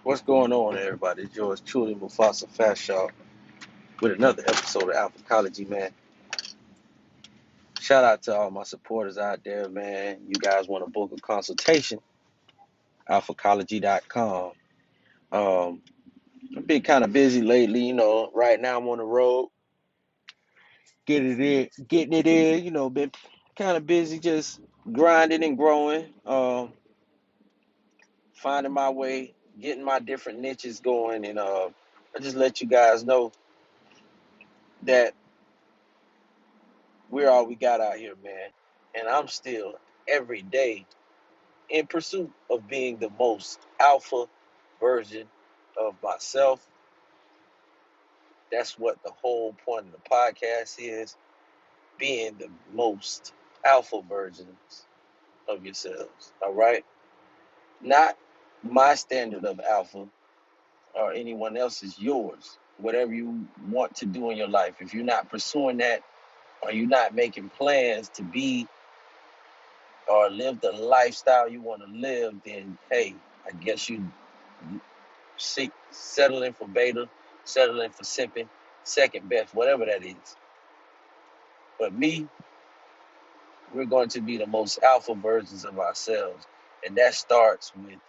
What's going on, everybody? It's yours truly, Mufasa Fashaw, with another episode of Alphacology, man. Shout out to all my supporters out there, man. You guys want to book a consultation? Alphacology.com. I've been kind of busy lately, Right now I'm on the road, getting it in. Been kind of busy, just grinding and growing, finding my way, getting my different niches going, and I just let you guys know that we're all we got out here, man. And I'm still every day in pursuit of being the most alpha version of myself. That's what the whole point of the podcast is, being the most alpha versions of yourselves. All right? Not my standard of alpha or anyone else's, yours. Whatever you want to do in your life. If you're not pursuing that or you're not making plans to be or live the lifestyle you want to live, then hey, I guess you settle in for beta, settle in for simping, second best, whatever that is. But me, we're going to be the most alpha versions of ourselves. And that starts with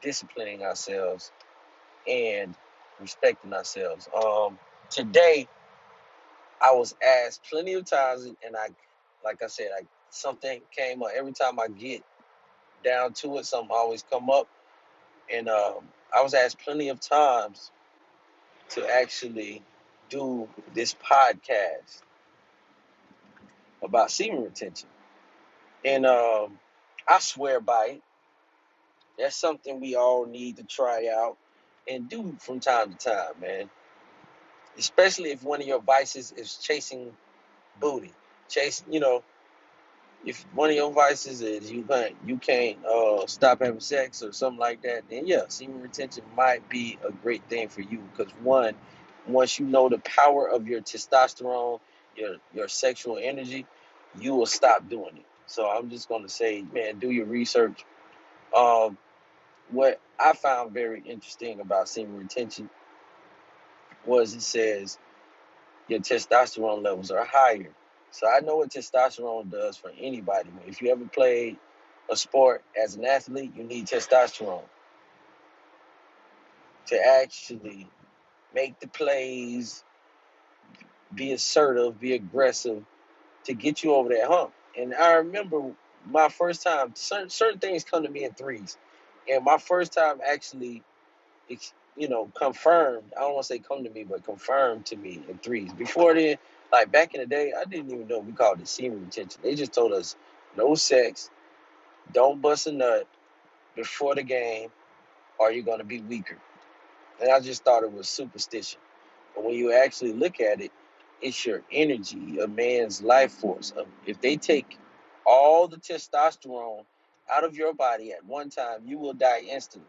disciplining ourselves and respecting ourselves. Today, I was asked plenty of times, and like I said, something came up. Every time I get down to it, something always come up. And I was asked plenty of times to actually do this podcast about semen retention. And I swear by it. That's something we all need to try out and do from time to time, man. Especially if one of your vices is chasing booty. If one of your vices is you can't stop having sex or something like that, then yeah, semen retention might be a great thing for you. Because once you know the power of your testosterone, your sexual energy, you will stop doing it. So I'm just gonna say, man, do your research. Um, what I found very interesting about semen retention was it says your testosterone levels are higher. So I know what testosterone does for anybody. If you ever played a sport as an athlete, you need testosterone to actually make the plays, be assertive, be aggressive, to get you over that hump. And I remember my first time, certain things come to me in threes. And my first time actually, confirmed, I don't want to say come to me, but confirmed to me in threes. Before then, like back in the day, I didn't even know we called it semen retention. They just told us no sex, don't bust a nut before the game, or you're going to be weaker. And I just thought it was superstition. But when you actually look at it, it's your energy, a man's life force. If they take all the testosterone out of your body at one time, you will die instantly.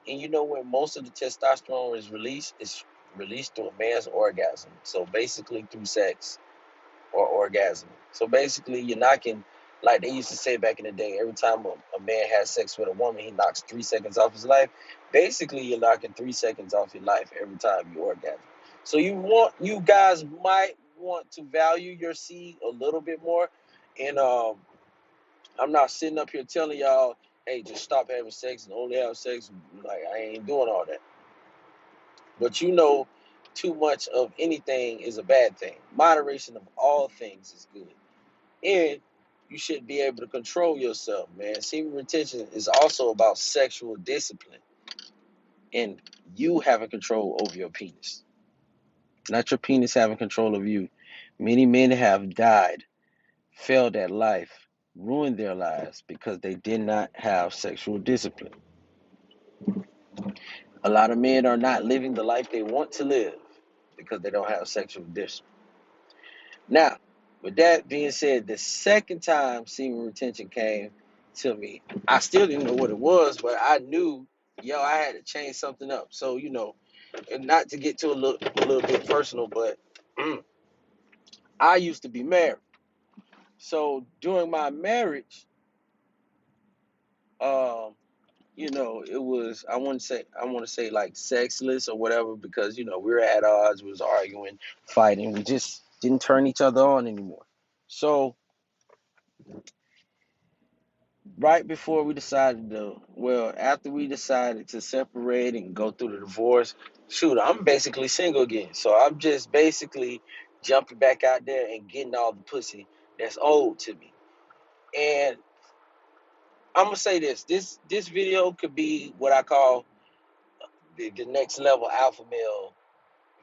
And you know when most of the testosterone is released? It's released through a man's orgasm. So basically through sex or orgasm. So basically you're knocking, like they used to say back in the day, every time a man has sex with a woman, he knocks 3 seconds off his life. Basically you're knocking 3 seconds off your life every time you orgasm. So you guys might want to value your seed a little bit more. And I'm not sitting up here telling y'all, hey, just stop having sex and only have sex. Like, I ain't doing all that. But too much of anything is a bad thing. Moderation of all things is good. And you should be able to control yourself, man. Semen retention is also about sexual discipline and you having control over your penis, not your penis having control of you. Many men have died, failed at life, ruined their lives because they did not have sexual discipline. A lot of men are not living the life they want to live because they don't have sexual discipline. Now, with that being said, the second time semen retention came to me, I still didn't know what it was, but I knew, I had to change something up. So, and not to get to a little bit personal, but I used to be married. So during my marriage, um, it was I want to say like sexless or whatever because we were at odds, we was arguing, fighting, we just didn't turn each other on anymore. So right before we decided to, well, after we decided to separate and go through the divorce, shoot, I'm basically single again. So I'm just basically jumping back out there and getting all the pussy that's owed to me. And I'm gonna say this video could be what I call the next level alpha male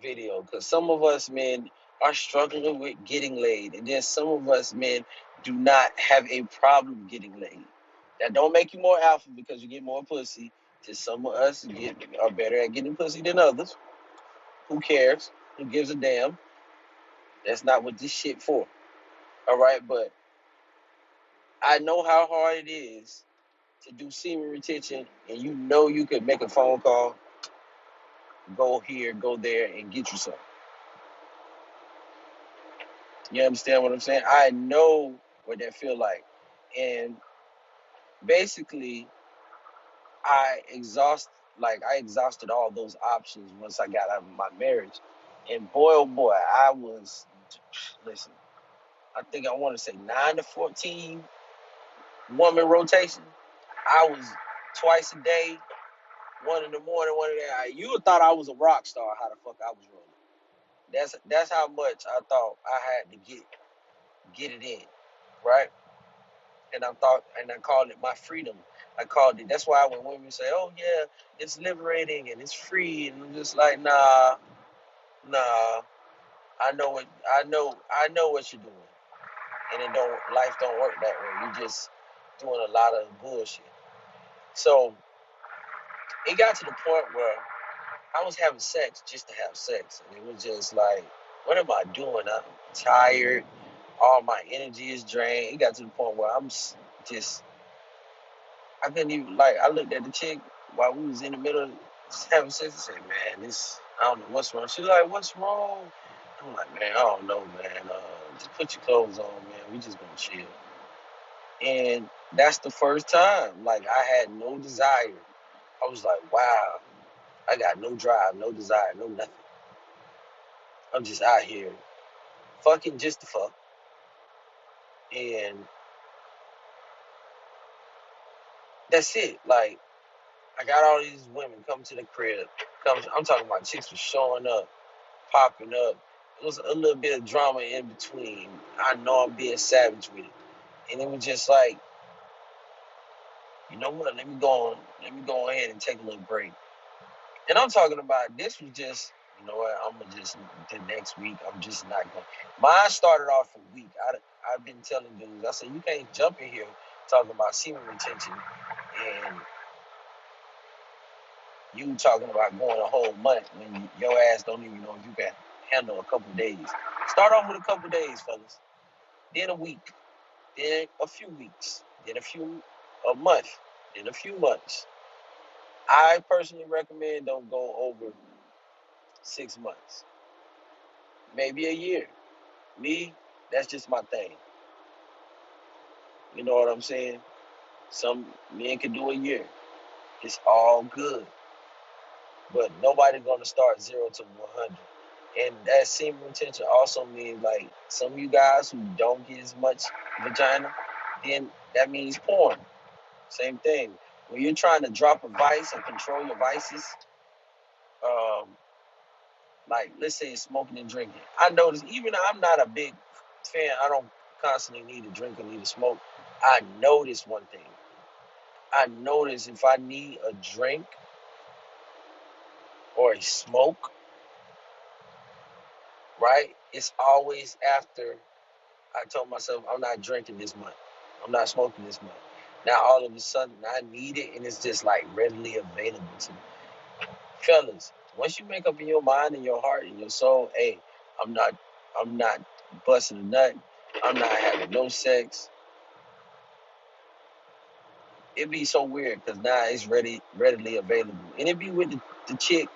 video, because some of us men are struggling with getting laid, and then some of us men do not have a problem getting laid. That don't make you more alpha because you get more pussy. Just some of us are better at getting pussy than others. Who cares? Who gives a damn? That's not what this shit for. All right, but I know how hard it is to do semen retention, and you could make a phone call, go here, go there, and get you some. You understand what I'm saying? I know what that feel like. And basically I exhausted all those options once I got out of my marriage. And boy oh boy, I was listen, I think I want to say 9 to 14 woman rotation. I was twice a day, one in the morning, one in the night. You would thought I was a rock star how the fuck I was rolling. That's how much I thought I had to get it in, right? And I called it my freedom. I called it. That's why when women say, "Oh yeah, it's liberating and it's free," and I'm just like, nah, nah. I know what you're doing, and life don't work that way. You're just doing a lot of bullshit. So it got to the point where I was having sex just to have sex, and it was just like, what am I doing? I'm tired. All my energy is drained. It got to the point where I'm just I couldn't even like. I looked at the chick while we was in the middle of having sex and said, "Man, this I don't know what's wrong." She's like, "What's wrong?" I'm like, "Man, I don't know, man. Just put your clothes on, man. We just gonna chill." And that's the first time like I had no desire. I was like, "Wow, I got no drive, no desire, no nothing. I'm just out here fucking just to fuck." And that's it. Like I got all these women coming to the crib. I'm talking about chicks was showing up, popping up. It was a little bit of drama in between. I know I'm being savage with it. And it was just like, you know what, let me go ahead and take a little break. And I'm talking about this was just, you know what, I'm gonna just the next week, I'm just not going. Mine started off a week. I've been telling dudes, I said, you can't jump in here talking about semen retention and you talking about going a whole month when your ass don't even know if you can handle a couple of days. Start off with a couple of days, fellas. Then a week. Then a few weeks. Then a month. Then a few months. I personally recommend don't go over 6 months. Maybe a year. Me, that's just my thing. You know what I'm saying? Some men can do a year. It's all good. But nobody's gonna start 0 to 100. And that semen retention also means like some of you guys who don't get as much vagina, then that means porn. Same thing. When you're trying to drop a vice and control your vices, um, like let's say it's smoking and drinking. I notice even I'm not a big fan. I don't constantly need to drink or need to smoke. I notice one thing. I notice if I need a drink or a smoke, right? It's always after I told myself I'm not drinking this month. I'm not smoking this month. Now all of a sudden I need it and it's just like readily available to me. Fellas, once you make up in your mind and your heart and your soul, hey, I'm not I'm not busting a nut, I'm not having no sex. It'd be so weird because now it's readily available. And it'd be with the chick,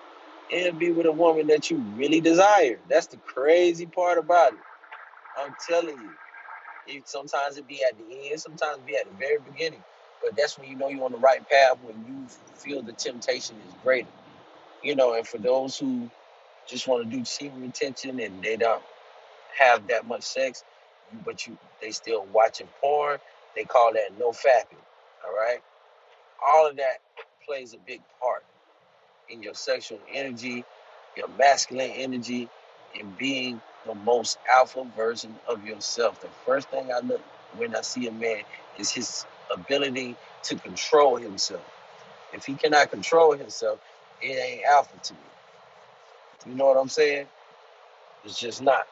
it'd be with a woman that you really desire. That's the crazy part about it. I'm telling you. Sometimes it be at the end, sometimes it be at the very beginning. But that's when you know you're on the right path, when you feel the temptation is greater. And for those who just want to do semen retention and they don't have that much sex, but they still watching porn, they call that no fapping. All right? All of that plays a big part in your sexual energy, your masculine energy, and being the most alpha version of yourself. The first thing I look when I see a man is his ability to control himself. If he cannot control himself, it ain't alpha to me. You know what I'm saying? It's just not.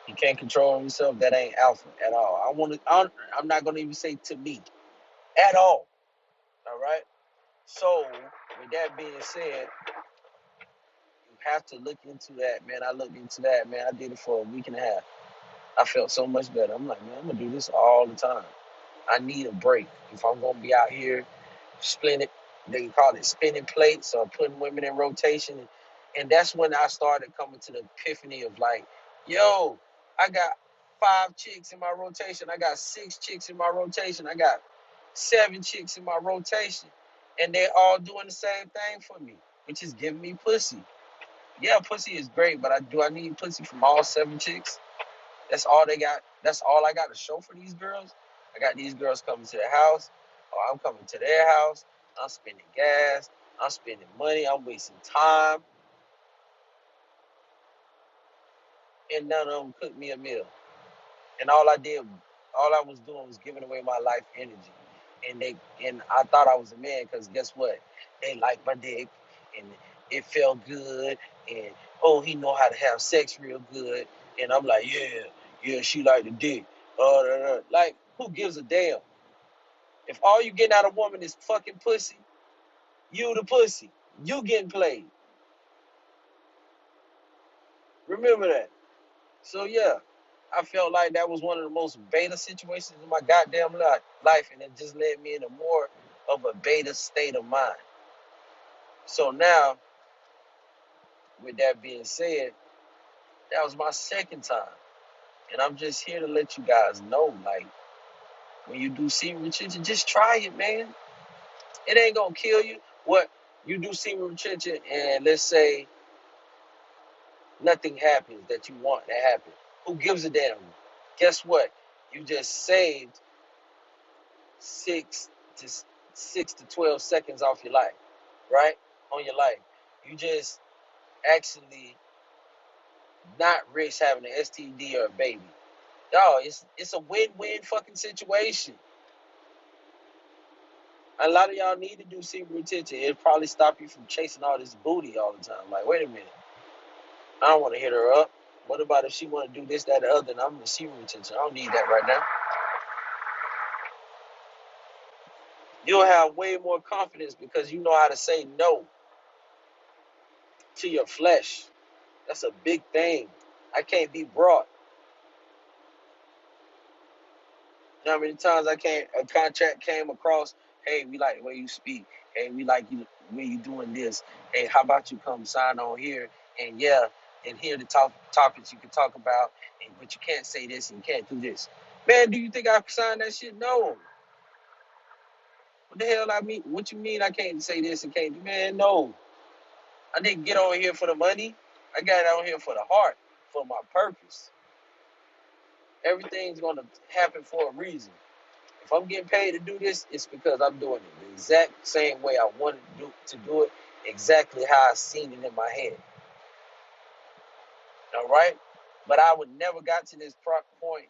He can't control himself. That ain't alpha at all. I'm not gonna even say to me at all. All right. So with that being said, you have to look into that, man. I looked into that, man. I did it for a week and a half. I felt so much better. I'm like, man, I'm gonna do this all the time. I need a break if I'm gonna be out here spinning. They call it spinning plates or putting women in rotation, and that's when I started coming to the epiphany of like, yo, I got 5 chicks in my rotation. I got 6 chicks in my rotation. I got 7 chicks in my rotation, and they're all doing the same thing for me, which is giving me pussy. Yeah, pussy is great, but I need pussy from all 7 chicks? That's all they got. That's all I got to show for these girls. I got these girls coming to the house, or I'm coming to their house. I'm spending gas. I'm spending money. I'm wasting time, and none of them cooked me a meal. And all I was doing was giving away my life energy. And I thought I was a man because guess what? They liked my dick, and it felt good, and oh, he know how to have sex real good. And I'm like, yeah, she like the dick. Like, who gives a damn? If all you getting out of a woman is fucking pussy, you the pussy. You getting played. Remember that. So yeah, I felt like that was one of the most beta situations in my goddamn life, and it just led me into more of a beta state of mind. So now, with that being said, that was my second time, and I'm just here to let you guys know, like, when you do semen retention, just try it, man. It ain't gonna kill you. What you do semen retention, and let's say nothing happens that you want to happen. Who gives a damn? Guess what? You just saved 6 to 12 seconds off your life, right? On your life. You just actually not risk having an STD or a baby. Y'all, it's a win-win fucking situation. A lot of y'all need to do semen retention. It'll probably stop you from chasing all this booty all the time. Like, wait a minute. I don't want to hit her up. What about if she want to do this, that, or other, and I'm in semen retention? I don't need that right now. You'll have way more confidence because you know how to say no to your flesh. That's a big thing. I can't be brought. You know how many times a contract came across, hey, we like the way you speak. Hey, we like you when you doing this. Hey, how about you come sign on here? And yeah, and here are the topics you can talk about, but you can't say this and you can't do this. Man, do you think I signed that shit? No. What the hell I mean? What you mean I can't say this and can't do? Man, no. I didn't get on here for the money. I got on here for the heart, for my purpose. Everything's gonna happen for a reason. If I'm getting paid to do this, it's because I'm doing it the exact same way I wanted to do it, exactly how I seen it in my head. All right? But I would never got to this point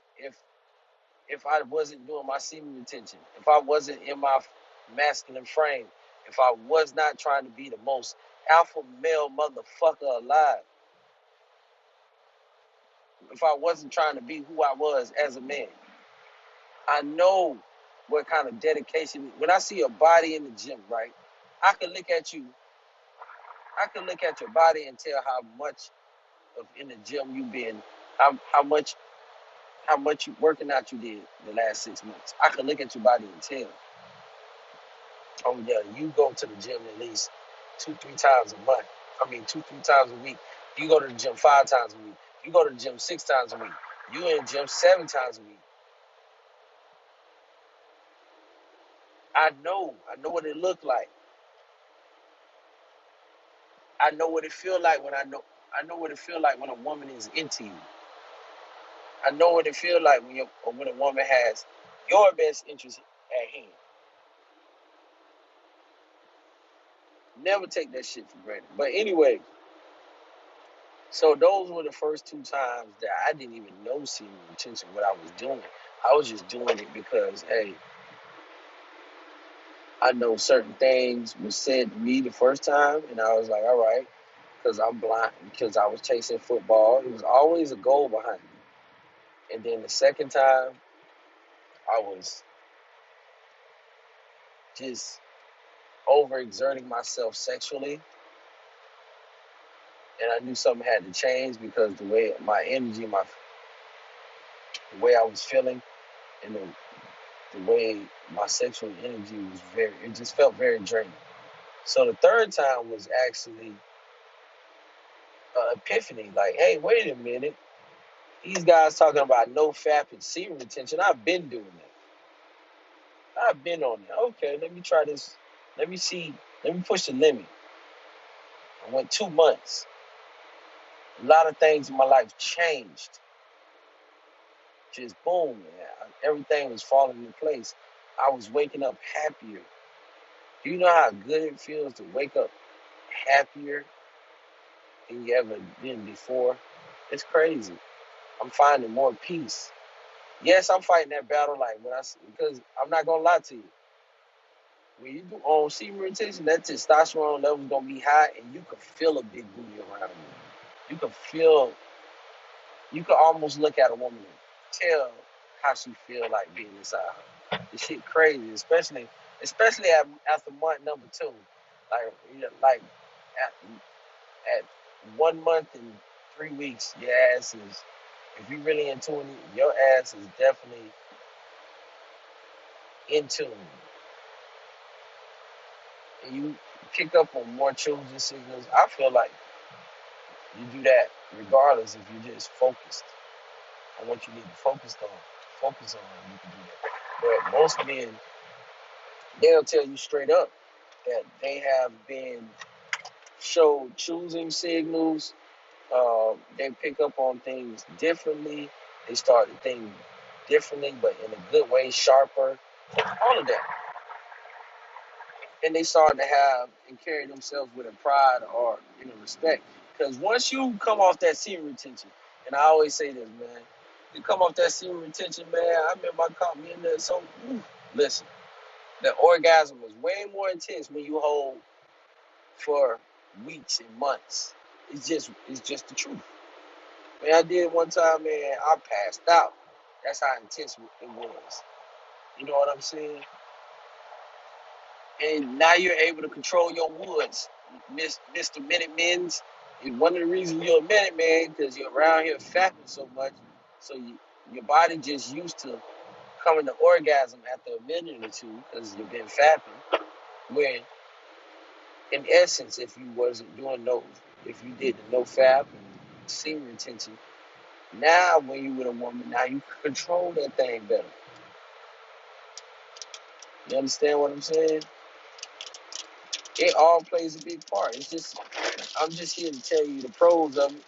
if I wasn't doing my semen retention, if I wasn't in my masculine frame, if I was not trying to be the most alpha male motherfucker alive, if I wasn't trying to be who I was as a man. I know what kind of dedication. When I see a body in the gym, right, I can look at you. I can look at your body and tell how much of in the gym you've been, how much you working out you did the last 6 months. I can look at your body and tell. Oh yeah, you go to the gym at least 2-3 times a month. I mean 2-3 times a week. You go to the gym 5 times a week. You go to the gym 6 times a week. You in the gym 7 times a week. I know what it looked like. I know what it feel like I know what it feel like when a woman is into you. I know what it feel like when a woman has your best interest at hand. Never take that shit for granted. But anyway, so those were the first two times that I didn't even know semen retention, what I was doing. I was just doing it because, hey, I know certain things were said to me the first time, and I was like, all right, because I'm blind, because I was chasing football. It was always a goal behind me. And then the second time, I was just overexerting myself sexually, and I knew something had to change because the way I was feeling, and the way my sexual energy was it just felt very draining. So the third time was actually epiphany. Like, hey, wait a minute. These guys talking about no fap and semen retention. I've been doing that. I've been on that. Okay, let me try this. Let me see. Let me push the limit. I went 2 months. A lot of things in my life changed. Just boom, man. Everything was falling into place. I was waking up happier. Do you know how good it feels to wake up happier than you ever been before? It's crazy. I'm finding more peace. Yes, I'm fighting that battle because I'm not gonna lie to you. When you do on semen retention, that testosterone level's gonna be high, and you can feel a big booty around you. You can feel, you can almost look at a woman and tell how she feel like being inside her. This shit crazy, especially after month number two. Like, like at 1 month and 3 weeks, your ass is, if you really in tune, your ass is definitely in tune. And you pick up on more children's signals. I feel like you do that regardless if you're just focused on what you need to focus on, you can do that. But most men, they'll tell you straight up that they have been showed choosing signals. They pick up on things differently. They start to think differently, but in a good way, sharper. All of that. And they start to have and carry themselves with a pride or respect. Because once you come off that semen retention, and I always say this, man, you come off that semen retention, man. I remember I caught me in there. So listen, the orgasm was way more intense when you hold for weeks and months. It's just the truth. Man, I did it one time, man. I passed out. That's how intense it was. You know what I'm saying? And now you're able to control your woods, Mr. Minute Men's. And one of the reasons you're a Minute Man because you're around here fapping so much, so your body just used to coming to orgasm after a minute or two because you've been fapping. When in essence, if you wasn't doing if you did the no fap and semen retention, now when you with a woman, now you can control that thing better. You understand what I'm saying? It all plays a big part. I'm just here to tell you the pros of it.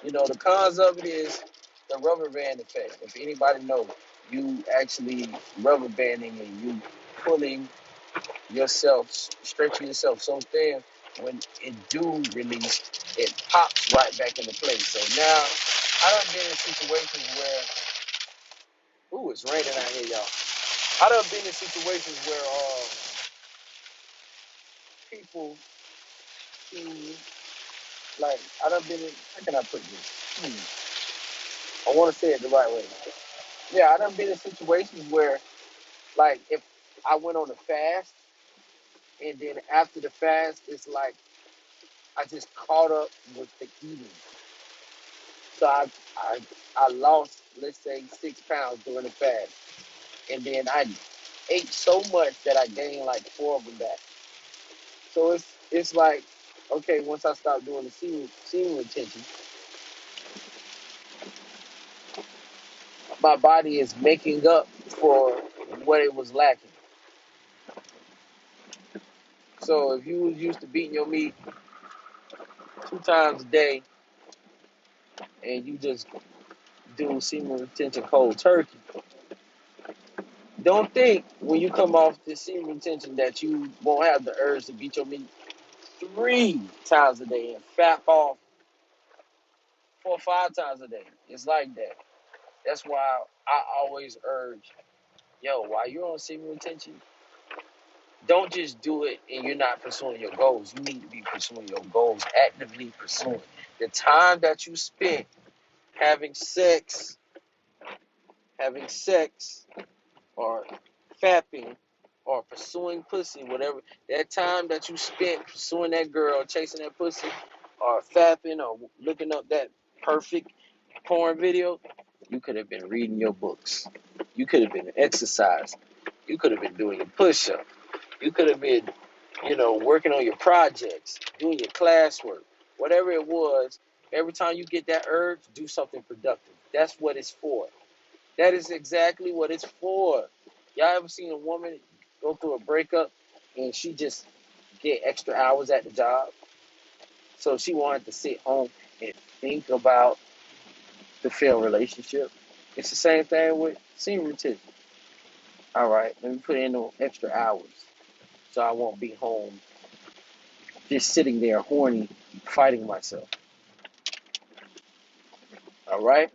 The cons of it is the rubber band effect. If anybody knows, you actually rubber banding and you pulling yourself, stretching yourself so thin, when it do release, it pops right back into place. So now, I done been in situations where, ooh, it's raining out here, y'all. I done been in situations where people who, like, I done been in, how can I put this? I want to say it the right way. Yeah, I done been in situations where, like, if I went on a fast, and then after the fast, it's like I just caught up with the eating. So I, I lost, let's say, 6 pounds during the fast, and then I ate so much that I gained like 4 of them back. So it's like, okay, once I stopped doing the semen retention, my body is making up for what it was lacking. So if you was used to beating your meat 2 times a day and you just do semen retention cold turkey, don't think when you come off this semen retention that you won't have the urge to beat your meat 3 times a day and fap off 4 or 5 times a day. It's like that. That's why I always urge, yo, while you're on semen retention, don't just do it and you're not pursuing your goals. You need to be pursuing your goals, actively pursuing. The time that you spent having sex, or fapping, or pursuing pussy, whatever, that time that you spent pursuing that girl, chasing that pussy, or fapping, or looking up that perfect porn video, you could have been reading your books. You could have been exercising. You could have been doing your push-up. You could have been, working on your projects, doing your classwork, whatever it was. Every time you get that urge, do something productive. That's what it's for. That is exactly what it's for. Y'all ever seen a woman go through a breakup and she just get extra hours at the job? So she wanted to sit home and think about the failed relationship. It's the same thing with semen retention. All right, let me put in those extra hours so I won't be home just sitting there horny, fighting myself. All right?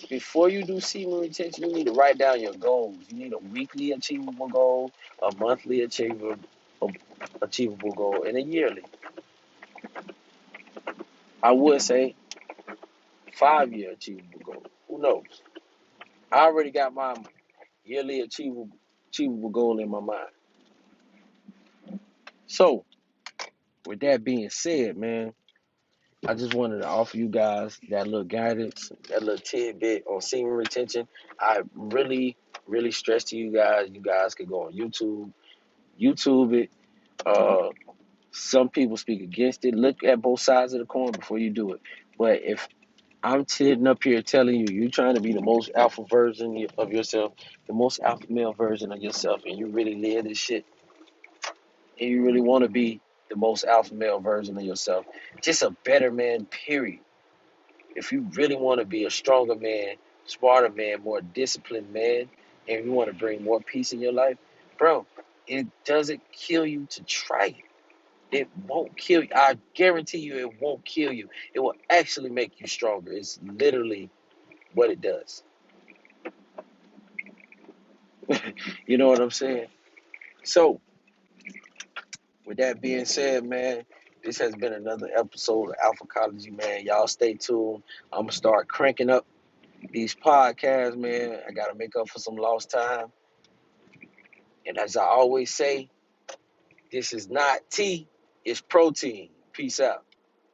Before you do semen retention, you need to write down your goals. You need a weekly achievable goal, a monthly achievable goal, and a yearly. I would say 5-year achievable goal. Who knows? I already got my yearly achievable goal in my mind. So, with that being said, man, I just wanted to offer you guys that little guidance, that little tidbit on semen retention. I really, really stress to you guys could go on YouTube it. Uh, some people speak against it. Look at both sides of the coin before you do it. But if I'm sitting up here telling you, you're trying to be the most alpha version of yourself, the most alpha male version of yourself, and you really live this shit, and you really want to be the most alpha male version of yourself, just a better man, period. If you really want to be a stronger man, smarter man, more disciplined man, and you want to bring more peace in your life, bro, it doesn't kill you to try it. It won't kill you. I guarantee you it won't kill you. It will actually make you stronger. It's literally what it does. You know what I'm saying? So, with that being said, man, this has been another episode of Alphacology, man. Y'all stay tuned. I'm going to start cranking up these podcasts, man. I got to make up for some lost time. And as I always say, this is not tea, it's protein. Peace out.